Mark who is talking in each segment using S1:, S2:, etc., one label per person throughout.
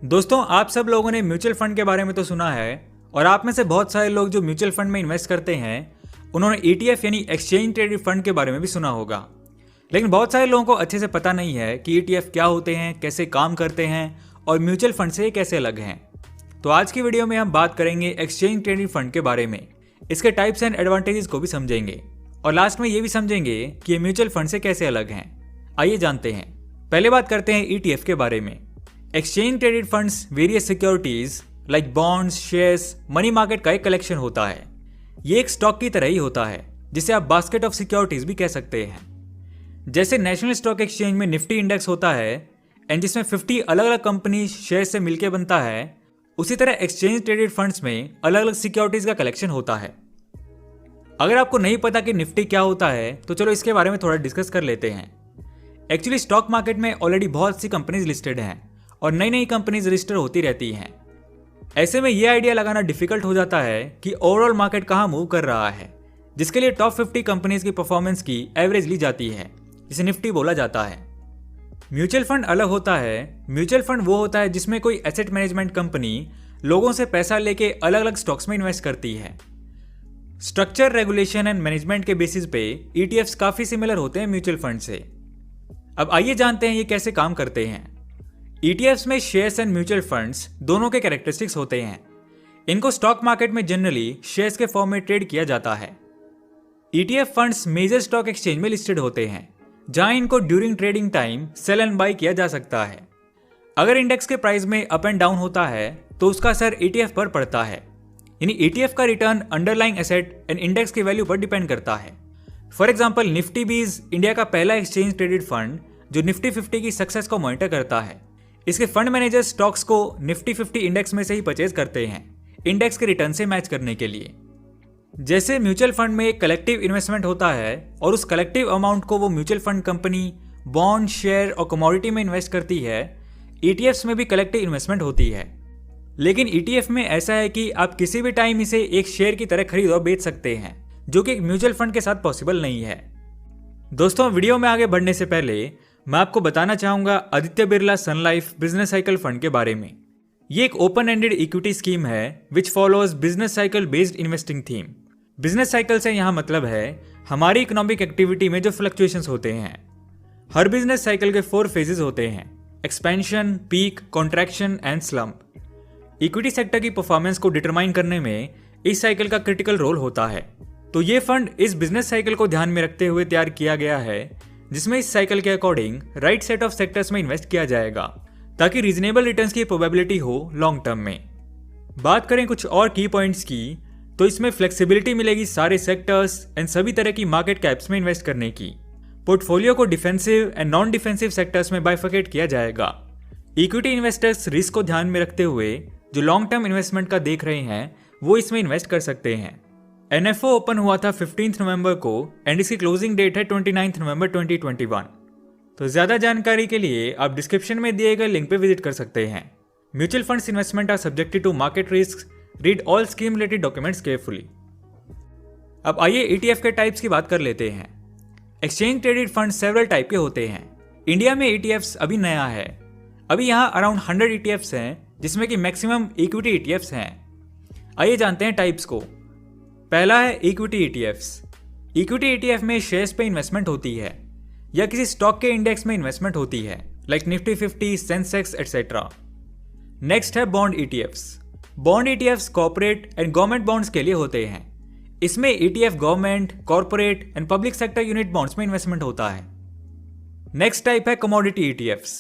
S1: दोस्तों, आप सब लोगों ने म्यूचुअल फंड के बारे में तो सुना है और आप में से बहुत सारे लोग जो म्यूचुअल फंड में इन्वेस्ट करते हैं उन्होंने ETF यानी एक्सचेंज ट्रेडेड फंड के बारे में भी सुना होगा। लेकिन बहुत सारे लोगों को अच्छे से पता नहीं है कि ETF क्या होते हैं, कैसे काम करते हैं और म्यूचुअल फंड से कैसे अलग हैं। तो आज की वीडियो में हम बात करेंगे एक्सचेंज ट्रेडेड फंड के बारे में, इसके टाइप्स एंड एडवांटेजेस को भी समझेंगे और लास्ट में ये भी समझेंगे कि ये म्यूचुअल फंड से कैसे अलग हैं। आइए जानते हैं। पहले बात करते हैं ETF के बारे में। Exchange traded funds various securities like bonds, shares, money market का एक कलेक्शन होता है। ये एक स्टॉक की तरह ही होता है जिसे आप बास्केट ऑफ सिक्योरिटीज भी कह सकते हैं। जैसे नेशनल स्टॉक एक्सचेंज में निफ्टी इंडेक्स होता है एंड जिसमें 50 अलग अलग कंपनी शेयर से मिलकर बनता है, उसी तरह एक्सचेंज ट्रेडेड फंड्स में अलग अलग सिक्योरिटीज का कलेक्शन होता है। अगर आपको नहीं पता कि निफ्टी क्या होता है तो चलो इसके बारे में थोड़ा डिस्कस कर लेते हैं। एक्चुअली स्टॉक मार्केट में ऑलरेडी बहुत सी कंपनीज लिस्टेड हैं और नई नई कंपनीज रजिस्टर होती रहती हैं। ऐसे में यह आइडिया लगाना डिफिकल्ट हो जाता है कि ओवरऑल मार्केट कहाँ मूव कर रहा है, जिसके लिए टॉप 50 कंपनीज की परफॉर्मेंस की एवरेज ली जाती है, जिसे निफ्टी बोला जाता है। म्यूचुअल फंड अलग होता है। म्यूचुअल फंड वो होता है जिसमें कोई एसेट मैनेजमेंट कंपनी लोगों से पैसा लेके अलग अलग स्टॉक्स में इन्वेस्ट करती है। स्ट्रक्चर, रेगुलेशन एंड मैनेजमेंट के बेसिस पे ETFs काफी सिमिलर होते हैं म्यूचुअल फंड से। अब आइए जानते हैं ये कैसे काम करते हैं। ETFs में शेयर्स एंड म्यूचुअल फंड्स दोनों के कैरेक्टरिस्टिक्स होते हैं। इनको स्टॉक मार्केट में जनरली शेयर्स के फॉर्म में ट्रेड किया जाता है। ETF funds major stock exchange में लिस्टेड होते हैं, जहां इनको during trading time sell and buy किया जा सकता है। अगर इंडेक्स के प्राइस में अप एंड डाउन होता है तो उसका असर ETF पर पड़ता है, यानी ETF का return underlying asset and index की वैल्यू पर डिपेंड करता है। फॉर एग्जाम्पल, निफ्टी बीज इंडिया का पहला एक्सचेंज ट्रेडेड फंड जो निफ्टी 50 की सक्सेस को मॉनिटर करता है। इसके फंड मैनेजर स्टॉक्स को निफ्टी 50 इंडेक्स में से ही परचेज करते हैं, इंडेक्स के रिटर्न से मैच करने के लिए। जैसे म्यूचुअल फंड में एक कलेक्टिव इन्वेस्टमेंट होता है और उस कलेक्टिव अमाउंट को वो mutual fund company bond, share और कमोडिटी में इन्वेस्ट करती है, ETFs में भी कलेक्टिव इन्वेस्टमेंट होती है। लेकिन ETF में ऐसा है कि आप किसी भी टाइम इसे एक शेयर की तरह खरीद और बेच सकते हैं, जो कि एक म्यूचुअल फंड के साथ पॉसिबल नहीं है। दोस्तों, वीडियो में आगे बढ़ने से पहले मैं आपको बताना चाहूंगा आदित्य बिरला सन लाइफ बिजनेस साइकिल फंड के बारे में। ये एक ओपन एंडेड इक्विटी स्कीम है विच follows business cycle based investing theme. Business cycle से यहाँ मतलब है हमारी इकोनॉमिक एक्टिविटी में जो फ्लक्चुएशंस होते हैं। हर बिजनेस साइकिल के 4 फेजेस होते हैं: expansion, peak, contraction and slump. Equity sector की परफॉर्मेंस को डिटरमाइन करने में इस साइकिल का क्रिटिकल रोल होता है। तो ये फंड इस बिजनेस साइकिल को ध्यान में रखते हुए तैयार किया गया है, जिसमें इस साइकिल के according right set of sectors में इन्वेस्ट किया जाएगा ताकि रीजनेबल रिटर्न्स की प्रोबेबिलिटी हो लॉन्ग टर्म में। बात करें कुछ और की पॉइंट्स की, तो इसमें फ्लेक्सिबिलिटी मिलेगी सारे सेक्टर्स एंड सभी तरह की मार्केट कैप्स में इन्वेस्ट करने की। पोर्टफोलियो को defensive and non defensive sectors में बाइफर्केट किया जाएगा। इक्विटी इन्वेस्टर्स रिस्क को ध्यान में रखते हुए जो लॉन्ग टर्म इन्वेस्टमेंट का देख रहे हैं वो इसमें इन्वेस्ट कर सकते हैं। NFO ओपन हुआ था 15 नवंबर को एंड इसकी क्लोजिंग डेट है 29 नवंबर 2021। तो ज्यादा जानकारी के लिए आप डिस्क्रिप्शन में दिए गए लिंक पे विजिट कर सकते हैं। Mutual funds investment are subjected to market risk. Read all scheme related documents carefully. अब आइए ETF के टाइप्स की बात कर लेते हैं। Exchange traded fund several type के होते हैं। इंडिया में ETFs अभी नया है। अभी यहाँ अराउंड 100 ETFs हैं, जिसमें कि मैक्सिमम इक्विटी ETFs हैं। आइए जानते हैं टाइप्स को। पहला है इक्विटी ETFs। इक्विटी ETF में शेयर्स पे इन्वेस्टमेंट होती है या किसी स्टॉक के इंडेक्स में इन्वेस्टमेंट होती है, like Nifty 50, Sensex etcetera. Next है bond ETFs। Bond ETFs corporate and government bonds के लिए होते हैं। इसमें ETF government, corporate and public sector unit bonds में इन्वेस्टमेंट होता है। नेक्स्ट टाइप है कमोडिटी ETFs।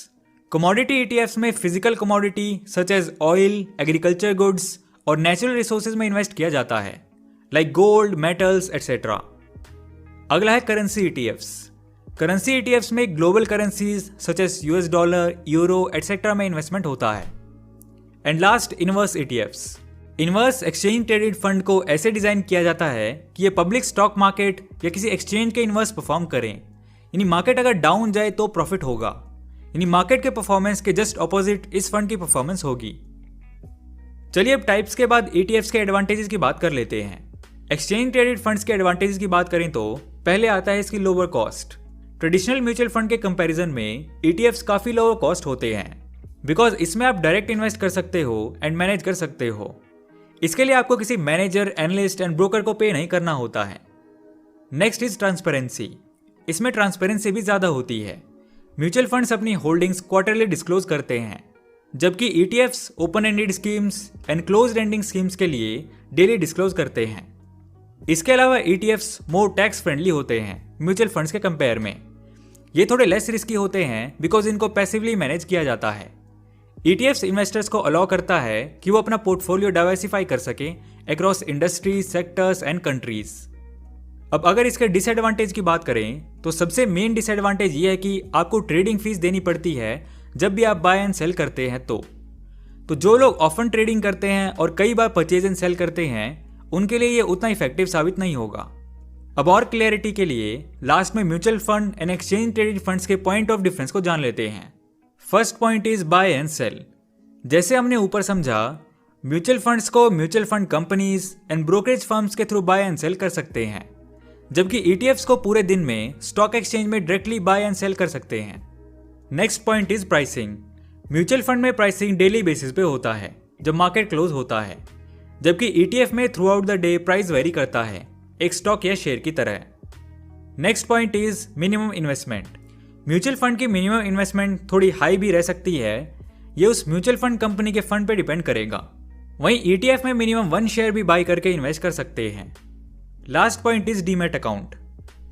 S1: कमोडिटी ETFs में physical commodity such as oil, agriculture goods और नेचुरल रिसोर्सेज में इन्वेस्ट किया जाता है, लाइक गोल्ड, मेटल्स एटसेट्रा। अगला है करेंसी ETFs। करेंसी ETFs में global currencies such as US dollar, euro etcetera में इन्वेस्टमेंट होता है। And last, inverse ETFs। Inverse exchange traded fund को ऐसे डिजाइन किया जाता है कि ये पब्लिक स्टॉक मार्केट या किसी एक्सचेंज के इनवर्स परफॉर्म करें, यानी मार्केट अगर डाउन जाए तो प्रॉफिट होगा, यानी मार्केट के परफॉर्मेंस के जस्ट ऑपोजिट इस फंड की परफॉर्मेंस होगी। चलिए अब टाइप्स के बाद ETFs के एडवांटेजेस की बात कर लेते हैं। एक्सचेंज ट्रेडेड फंड्स के एडवांटेजेस की बात करें तो पहले आता है इसकी lower cost. Traditional mutual fund के कंपैरिजन में ETFs काफी लोअर कॉस्ट होते हैं। बिकॉज इसमें आप डायरेक्ट इन्वेस्ट कर सकते हो एंड मैनेज कर सकते हो। इसके लिए आपको किसी मैनेजर, एनालिस्ट एंड ब्रोकर को पे नहीं करना होता है। Next is transparency. इसमें ट्रांसपेरेंसी भी ज़्यादा होती है। म्यूचुअल फंड्स अपनी होल्डिंग्स क्वार्टरली डिस्क्लोज करते हैं, जबकि ETFs open ended schemes and closed ending schemes के लिए डेली डिस्क्लोज करते हैं। इसके अलावा ETFs मोर टैक्स फ्रेंडली होते हैं म्यूचुअल फंड्स के कंपेयर में। ये थोड़े लेस रिस्की होते हैं बिकॉज इनको पैसिवली मैनेज किया जाता है। ETFs इन्वेस्टर्स को अलाउ करता है कि वो अपना पोर्टफोलियो डाइवर्सिफाई कर सके across industries, sectors and countries. अब अगर इसके डिसएडवांटेज की बात करें तो सबसे मेन डिसएडवांटेज ये है कि आपको ट्रेडिंग फीस देनी पड़ती है जब भी आप बाय एंड सेल करते हैं। तो जो लोग ऑफन ट्रेडिंग करते हैं और कई बार परचेज एंड सेल करते हैं उनके लिए ये उतना इफेक्टिव साबित नहीं होगा। अब और क्लियरिटी के लिए लास्ट में mutual fund and exchange traded funds के पॉइंट ऑफ डिफरेंस को जान लेते हैं। First point is buy and sell. जैसे हमने ऊपर समझा, म्यूचुअल फंड्स को mutual fund companies and brokerage firms के थ्रू बाय एंड सेल कर सकते हैं, जबकि ETFs को पूरे दिन में स्टॉक एक्सचेंज में डायरेक्टली बाय एंड सेल कर सकते हैं। Next point is pricing. Mutual fund में प्राइसिंग डेली बेसिस पे होता है जब मार्केट क्लोज होता है, जबकि ETF में through out the day price very करता है, एक स्टॉक या शेयर की तरह। Next point is minimum investment. Mutual fund की मिनिमम इन्वेस्टमेंट थोड़ी हाई भी रह सकती है, ये उस म्यूचुअल फंड कंपनी के फंड पे डिपेंड करेगा। वहीं ETF में मिनिमम 1 शेयर भी बाय करके इन्वेस्ट कर सकते हैं। Last point is demat account.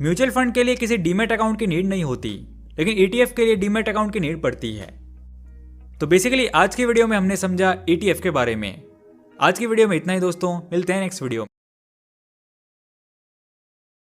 S1: Mutual fund के लिए किसी डीमैट अकाउंट की नीड नहीं होती, लेकिन ETF के लिए डीमैट अकाउंट की नीड पड़ती है। तो बेसिकली आज की वीडियो में हमने समझा ETF के बारे में। आज की वीडियो में इतना ही दोस्तों, मिलते हैं नेक्स्ट वीडियो में।